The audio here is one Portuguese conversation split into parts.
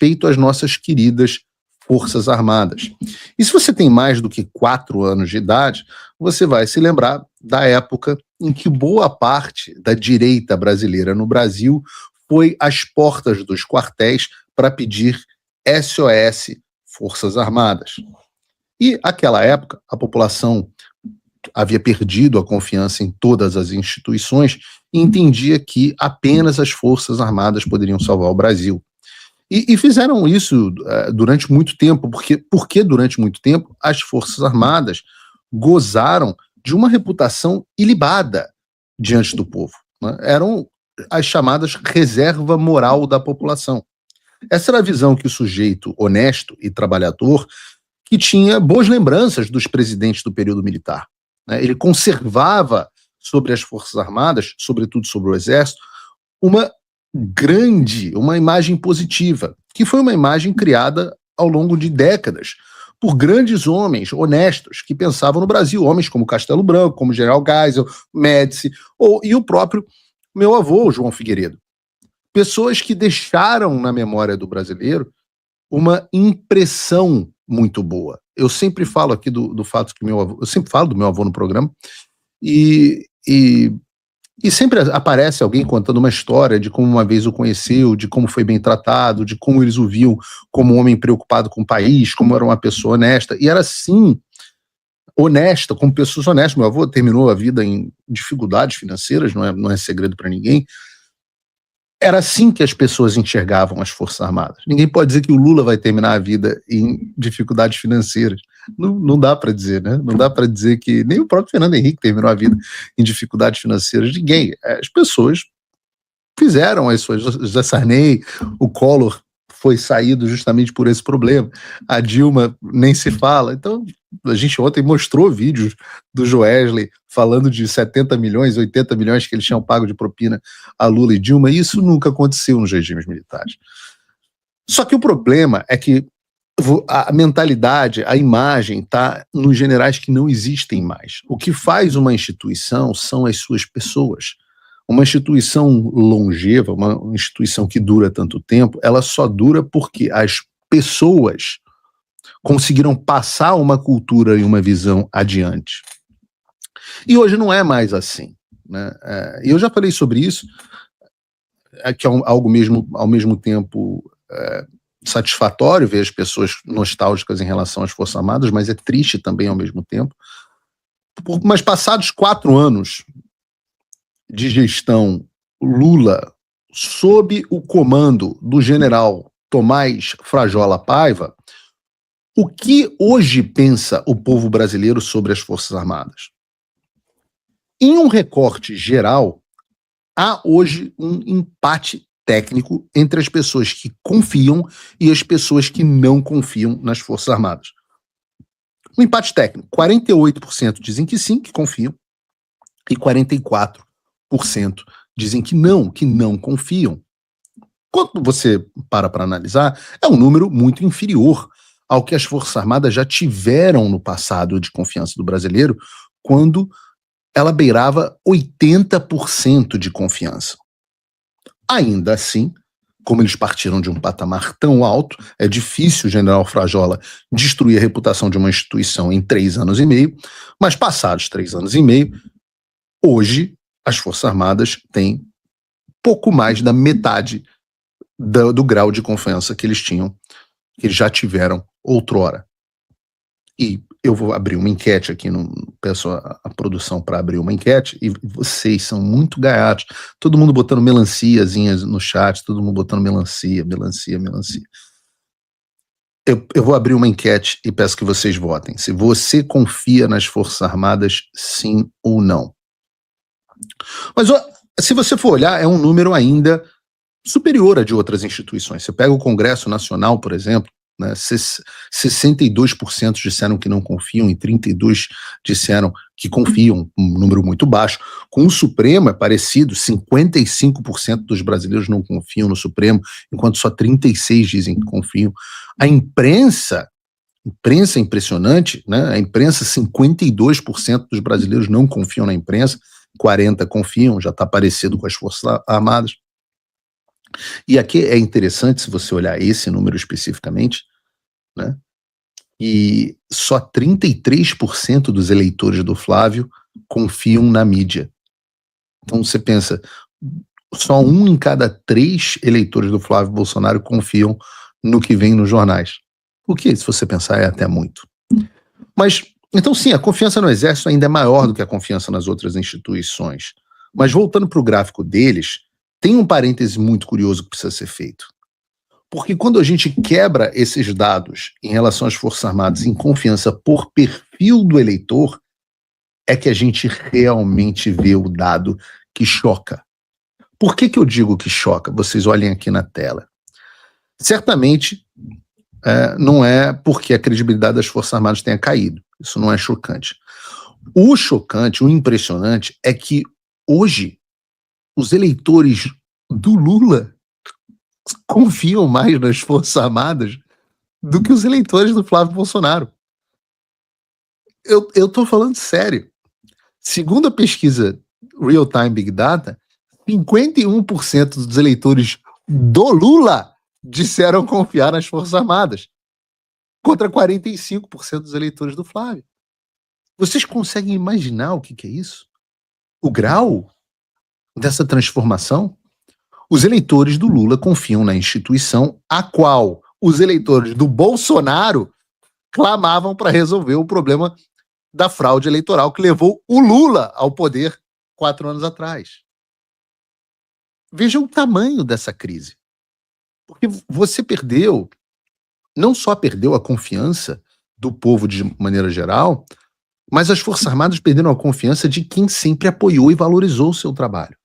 respeito às nossas queridas Forças Armadas. E se você tem mais do que 4 anos de idade, você vai se lembrar da época em que boa parte da direita brasileira no Brasil foi às portas dos quartéis para pedir SOS Forças Armadas. E, naquela época, a população havia perdido a confiança em todas as instituições e entendia que apenas as Forças Armadas poderiam salvar o Brasil. E fizeram isso durante muito tempo, porque durante muito tempo as Forças Armadas gozaram de uma reputação ilibada diante do povo, né? Eram as chamadas reserva moral da população. Essa era a visão que o sujeito honesto e trabalhador, que tinha boas lembranças dos presidentes do período militar, né? Ele conservava sobre as Forças Armadas, sobretudo sobre o Exército, uma imagem positiva, que foi uma imagem criada ao longo de décadas por grandes homens honestos que pensavam no Brasil, homens como Castelo Branco, como General Geisel, Médici, e o próprio meu avô, João Figueiredo. Pessoas que deixaram na memória do brasileiro uma impressão muito boa. Eu sempre falo aqui do fato que eu sempre falo do meu avô no programa, e sempre aparece alguém contando uma história de como uma vez o conheceu, de como foi bem tratado, de como eles o viam como um homem preocupado com o país, como era uma pessoa honesta. E era assim, honesta, como pessoas honestas. Meu avô terminou a vida em dificuldades financeiras, não é segredo para ninguém. Era assim que as pessoas enxergavam as Forças Armadas. Ninguém pode dizer que o Lula vai terminar a vida em dificuldades financeiras. Não dá para dizer, né? Não dá para dizer que nem o próprio Fernando Henrique terminou a vida em dificuldades financeiras. Ninguém. As pessoas fizeram as suas. José Sarney, o Collor foi saído justamente por esse problema. A Dilma nem se fala. Então, a gente ontem mostrou vídeos do Joesley falando de 70 milhões, 80 milhões que eles tinham pago de propina a Lula e Dilma, e isso nunca aconteceu nos regimes militares. Só que o problema é que a mentalidade, a imagem está nos generais que não existem mais. O que faz uma instituição são as suas pessoas. Uma instituição longeva, uma instituição que dura tanto tempo, ela só dura porque as pessoas conseguiram passar uma cultura e uma visão adiante. E hoje não é mais assim, né? Eu já falei sobre isso, que é algo mesmo, ao mesmo tempo satisfatório ver as pessoas nostálgicas em relação às Forças Armadas, mas é triste também ao mesmo tempo. Mas passados 4 anos de gestão Lula, sob o comando do general Tomás Frajola Paiva, o que hoje pensa o povo brasileiro sobre as Forças Armadas? Em um recorte geral, há hoje um empate técnico entre as pessoas que confiam e as pessoas que não confiam nas Forças Armadas. Um empate técnico, 48% dizem que sim, que confiam, e 44% dizem que não confiam. Quando você para analisar, é um número muito inferior ao que as Forças Armadas já tiveram no passado de confiança do brasileiro, quando ela beirava 80% de confiança. Ainda assim, como eles partiram de um patamar tão alto, é difícil o general Frajola destruir a reputação de uma instituição em 3 anos e meio, mas passados 3 anos e meio, hoje as Forças Armadas têm pouco mais da metade do grau de confiança que eles tinham, que eles já tiveram outrora. E eu vou abrir uma enquete aqui, peço a produção para abrir uma enquete, e vocês são muito gaiatos, todo mundo botando melanciazinhas no chat, todo mundo botando melancia. Eu vou abrir uma enquete e peço que vocês votem, se você confia nas Forças Armadas, sim ou não. Mas se você for olhar, é um número ainda superior a de outras instituições. Você pega o Congresso Nacional, por exemplo, né, 62% disseram que não confiam e 32% disseram que confiam, um número muito baixo. Com o Supremo é parecido, 55% dos brasileiros não confiam no Supremo, enquanto só 36% dizem que confiam. A imprensa é impressionante, né? A imprensa, 52% dos brasileiros não confiam na imprensa, 40% confiam, já está parecido com as Forças Armadas. E aqui é interessante, se você olhar esse número especificamente, né, e só 33% dos eleitores do Flávio confiam na mídia. Então você pensa, só 1 em cada 3 eleitores do Flávio Bolsonaro confiam no que vem nos jornais. O que, se você pensar, é até muito. Mas, então sim, a confiança no Exército ainda é maior do que a confiança nas outras instituições. Mas voltando para o gráfico deles, tem um parêntese muito curioso que precisa ser feito. Porque quando a gente quebra esses dados em relação às Forças Armadas em confiança por perfil do eleitor, é que a gente realmente vê o dado que choca. Por que eu digo que choca? Vocês olhem aqui na tela. Certamente, não é porque a credibilidade das Forças Armadas tenha caído. Isso não é chocante. O chocante, o impressionante, é que hoje os eleitores do Lula confiam mais nas Forças Armadas do que os eleitores do Flávio Bolsonaro. Eu tô falando sério. Segundo a pesquisa Real Time Big Data, 51% dos eleitores do Lula disseram confiar nas Forças Armadas, contra 45% dos eleitores do Flávio. Vocês conseguem imaginar o que é isso? O grau dessa transformação? Os eleitores do Lula confiam na instituição a qual os eleitores do Bolsonaro clamavam para resolver o problema da fraude eleitoral que levou o Lula ao poder 4 anos atrás. Veja o tamanho dessa crise. Porque você perdeu, não só perdeu a confiança do povo de maneira geral, mas as Forças Armadas perderam a confiança de quem sempre apoiou e valorizou o seu trabalho.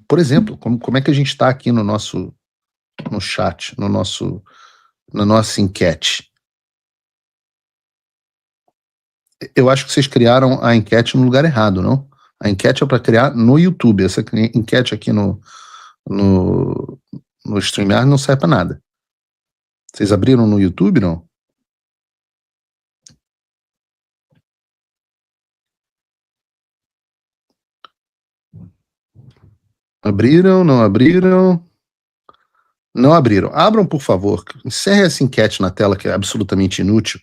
Por exemplo, como é que a gente está aqui no chat, na nossa enquete? Eu acho que vocês criaram a enquete no lugar errado, não? A enquete é para criar no YouTube. Essa enquete aqui no StreamYard não serve para nada. Vocês abriram no YouTube, não? Abriram, não abriram? Não abriram. Abram, por favor. Encerre essa enquete na tela, que é absolutamente inútil.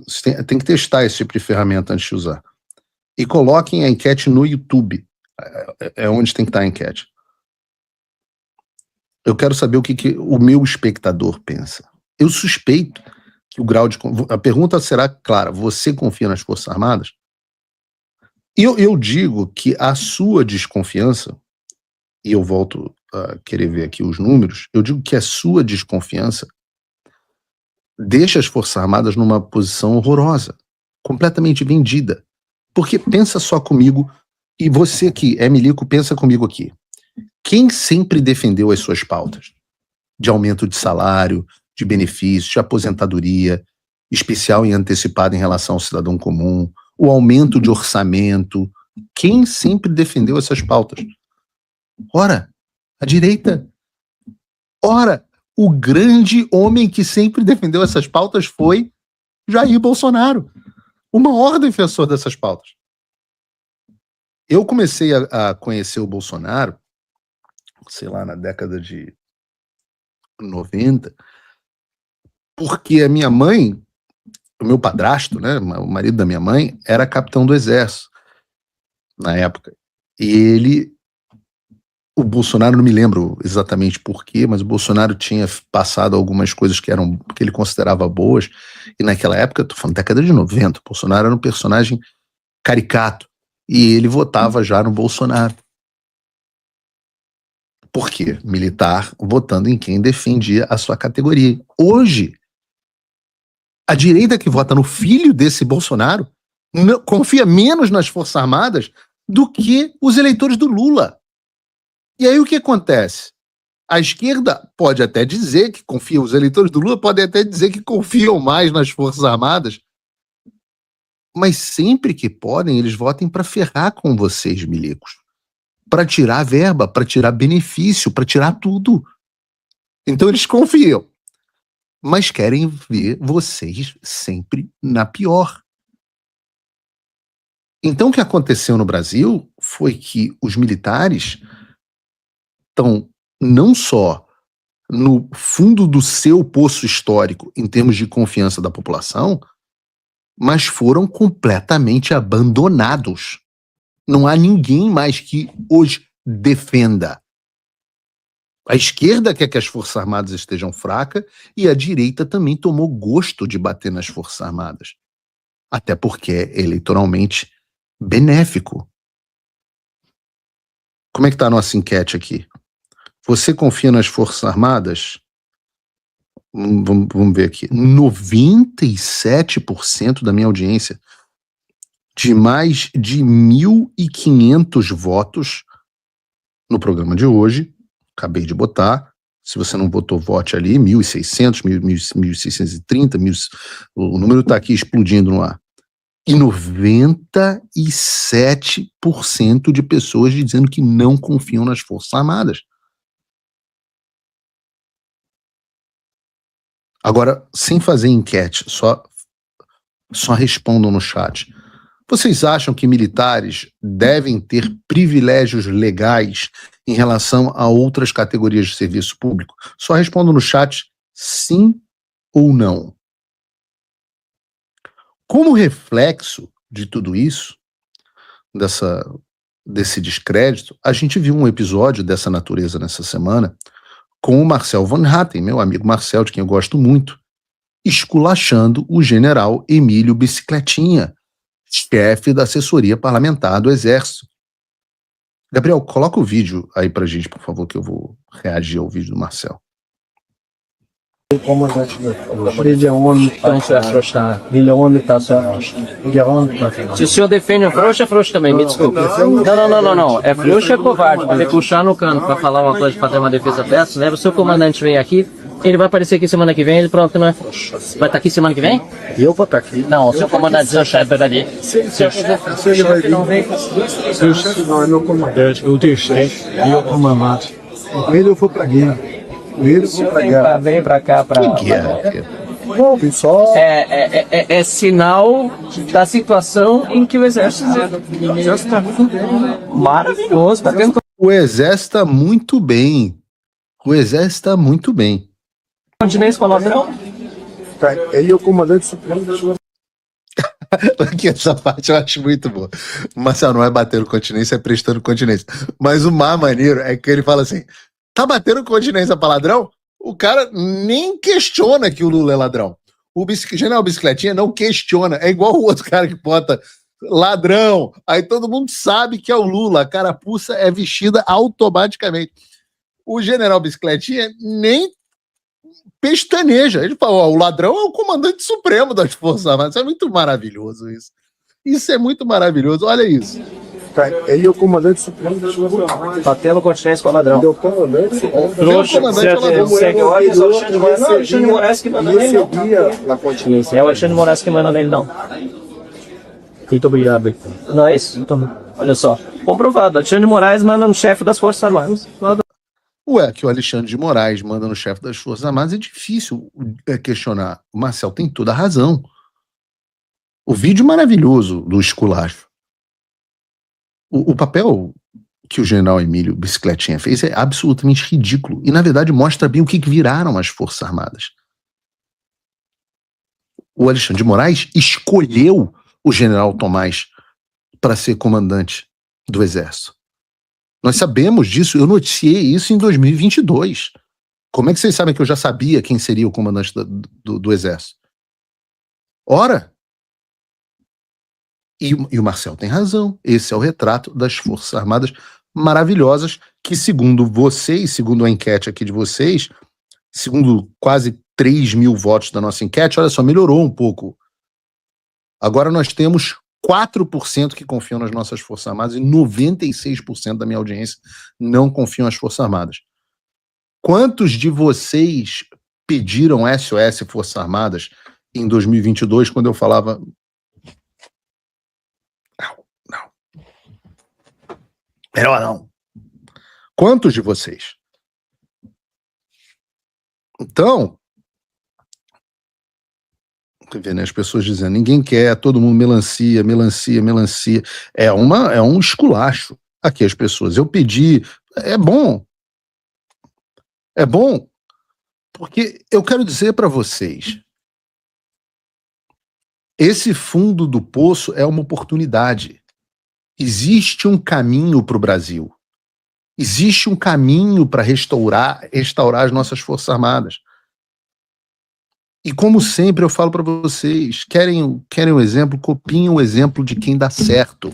Você tem que testar esse tipo de ferramenta antes de usar. E coloquem a enquete no YouTube. É onde tem que estar a enquete. Eu quero saber o que o meu espectador pensa. Eu suspeito que o grau de... A pergunta será clara. Você confia nas Forças Armadas? Eu digo que a sua desconfiança, e eu volto a querer ver aqui os números, eu digo que a sua desconfiança deixa as Forças Armadas numa posição horrorosa, completamente vendida. Porque pensa só comigo, e você que é milico, pensa comigo aqui. Quem sempre defendeu as suas pautas? De aumento de salário, de benefícios, de aposentadoria, especial e antecipada em relação ao cidadão comum, o aumento de orçamento. Quem sempre defendeu essas pautas? Ora, a direita. Ora, o grande homem que sempre defendeu essas pautas foi Jair Bolsonaro, o maior defensor dessas pautas. Eu comecei a conhecer o Bolsonaro, sei lá, na década de 90, porque a minha mãe, o meu padrasto, né, o marido da minha mãe, era capitão do Exército na época. E o Bolsonaro, não me lembro exatamente porquê, mas o Bolsonaro tinha passado algumas coisas que ele considerava boas, e naquela época, tô falando década de 90, o Bolsonaro era um personagem caricato, e ele votava já no Bolsonaro. Por quê? Militar votando em quem defendia a sua categoria. Hoje, a direita que vota no filho desse Bolsonaro confia menos nas Forças Armadas do que os eleitores do Lula. E aí o que acontece? A esquerda pode até dizer que confia, os eleitores do Lula podem até dizer que confiam mais nas Forças Armadas, mas sempre que podem, eles votem para ferrar com vocês, milicos. Para tirar verba, para tirar benefício, para tirar tudo. Então eles confiam, mas querem ver vocês sempre na pior. Então o que aconteceu no Brasil foi que os militares estão não só no fundo do seu poço histórico em termos de confiança da população, mas foram completamente abandonados. Não há ninguém mais que os defenda. A esquerda quer que as Forças Armadas estejam fracas e a direita também tomou gosto de bater nas Forças Armadas. Até porque é eleitoralmente benéfico. Como é que está a nossa enquete aqui? Você confia nas Forças Armadas? Vamos ver aqui. 97% da minha audiência, de mais de 1.500 votos no programa de hoje, acabei de botar. Se você não votou, vote ali, 1.600, 1.630, o número está aqui explodindo no ar. E 97% de pessoas dizendo que não confiam nas Forças Armadas. Agora, sem fazer enquete, só respondam no chat. Vocês acham que militares devem ter privilégios legais em relação a outras categorias de serviço público? Só respondam no chat sim ou não. Como reflexo de tudo isso, desse descrédito, a gente viu um episódio dessa natureza nessa semana com o Marcel Van Hatten, meu amigo Marcel, de quem eu gosto muito, esculachando o general Emílio Bicicletinha, chefe da assessoria parlamentar do Exército. Gabriel, coloca o vídeo aí pra gente, por favor, que eu vou reagir ao vídeo do Marcel. Desde onde então você afrouxar? Desde onde está certo? De onde? Se o senhor defende a frouxa, é frouxa também, me desculpe. Não. É frouxa é covarde. Vai puxar no cano para falar uma coisa, para ter uma defesa dessa, né? O seu comandante vem aqui, ele vai aparecer aqui semana que vem, ele pronto, não é frouxo. Vai estar aqui semana que vem? Eu vou estar aqui. Não, o seu comandante, seu chefe, verdade. Seu chefe não vem. Seu chefe não é meu comandante, eu tenho chefe e eu comandante. Primeiro eu vou para guerra. Vem pra cá pra. Que guerra? Bom, pessoal. É sinal da situação em que o exército está maravilhoso. Tá tendo O Exército está muito bem. O Exército está muito bem. continência com a ladrão? Ele é o comandante supremo da sua. Aqui, essa parte eu acho muito boa. Marcelo, não é batendo continência, é prestando continência. Mas o mais maneiro é que ele fala assim: tá batendo continência pra ladrão? O cara nem questiona que o Lula é ladrão. O general Bicicletinha não questiona. É igual o outro cara que bota ladrão. Aí todo mundo sabe que é o Lula. A carapuça é vestida automaticamente. O general Bicicletinha nem pestaneja. Ele fala: ó, o ladrão é o comandante supremo das Forças Armadas. Isso é muito maravilhoso, isso. Isso é muito maravilhoso. Olha isso. Ele é o comandante supremo da sua. Batendo continência com o ladrão. Ele é o comandante supremo. Trouxa, segue ordens, é o Alexandre de Moraes. Não, é o Alexandre de Moraes que manda nele, não. Na continência. É o Alexandre de Moraes que manda nele, não. Muito obrigado. Não é isso? Então, olha só. Comprovado. Alexandre de Moraes manda no chefe das Forças Armadas. Ué, que o Alexandre de Moraes manda no chefe das Forças Armadas, é difícil questionar. O Marcel tem toda a razão. O vídeo maravilhoso do esculacho. O papel que o general Emílio Bicicletinha fez é absolutamente ridículo. E, na verdade, mostra bem o que viraram as Forças Armadas. O Alexandre de Moraes escolheu o general Tomás para ser comandante do Exército. Nós sabemos disso, eu noticiei isso em 2022. Como é que vocês sabem que eu já sabia quem seria o comandante do Exército? Ora! E o Marcel tem razão. Esse é o retrato das Forças Armadas maravilhosas que, segundo vocês, segundo a enquete aqui de vocês, segundo quase 3.000 votos da nossa enquete, olha só, melhorou um pouco. Agora nós temos 4% que confiam nas nossas Forças Armadas e 96% da minha audiência não confiam nas Forças Armadas. Quantos de vocês pediram SOS Forças Armadas em 2022, quando eu falava... Não. Melhor não. Quantos de vocês? Então, Vê, né, as pessoas dizendo, ninguém quer, todo mundo melancia, melancia, melancia. É um esculacho aqui as pessoas. Eu pedi, é bom, porque eu quero dizer para vocês, esse fundo do poço é uma oportunidade. Existe um caminho para o Brasil. Existe um caminho para restaurar as nossas Forças Armadas. E como sempre eu falo para vocês, querem um exemplo, copiem o exemplo de quem dá certo.